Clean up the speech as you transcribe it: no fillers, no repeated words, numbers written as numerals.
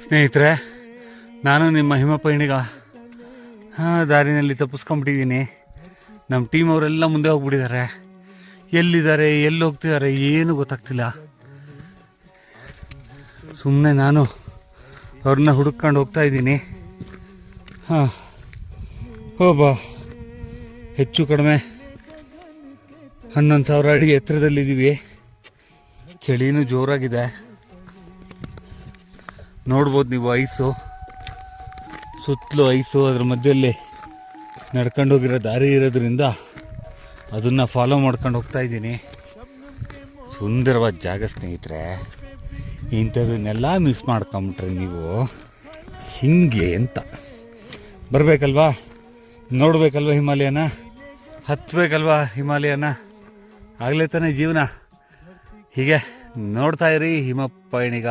ಸ್ನೇಹಿತರೆ, ನಾನು ನಿಮ್ಮ ಹಿಮ ಪಯಣಿಗ ದಾರಿನಲ್ಲಿ ತಪ್ಪಿಸ್ಕೊಂಡ್ಬಿಟ್ಟಿದ್ದೀನಿ. ನಮ್ಮ ಟೀಮ್ ಅವರೆಲ್ಲ ಮುಂದೆ ಹೋಗ್ಬಿಟ್ಟಿದ್ದಾರೆ. ಎಲ್ಲಿದ್ದಾರೆ, ಎಲ್ಲಿ ಹೋಗ್ತಿದ್ದಾರೆ ಏನು ಗೊತ್ತಾಗ್ತಿಲ್ಲ. ಸುಮ್ಮನೆ ನಾನು ಅವ್ರನ್ನ ಹುಡುಕೊಂಡು ಹೋಗ್ತಾ ಇದ್ದೀನಿ. ಹೆಚ್ಚು ಕಡಿಮೆ 11,000 ಅಡಿ ಎತ್ತರದಲ್ಲಿದ್ದೀವಿ. ಚಳಿನೂ ಜೋರಾಗಿದೆ. ನೋಡ್ಬೋದು ನೀವು, ಐಸು ಸುತ್ತಲೂ ಐಸು. ಅದ್ರ ಮಧ್ಯದಲ್ಲಿ ನಡ್ಕೊಂಡು ಹೋಗಿರೋ ದಾರಿ ಇರೋದ್ರಿಂದ ಅದನ್ನು ಫಾಲೋ ಮಾಡ್ಕೊಂಡು ಹೋಗ್ತಾ ಇದ್ದೀನಿ. ಸುಂದರವಾದ ಜಾಗ ಸ್ನೇಹಿತರೆ. ಇಂಥದನ್ನೆಲ್ಲ ಮಿಸ್ ಮಾಡ್ಕೊಂಬಿಟ್ರೆ ನೀವು ಹಿಂಗೆ ಅಂತ ಬರಬೇಕಲ್ವಾ, ನೋಡಬೇಕಲ್ವ ಹಿಮಾಲಯನ, ಹತ್ತಬೇಕಲ್ವಾ ಹಿಮಾಲಯನ, ಆಗಲೇ ತಾನೇ ಜೀವನ. ಹೀಗೆ ನೋಡ್ತಾ ಇರಿ ಹಿಮ ಪಯಣಿಗ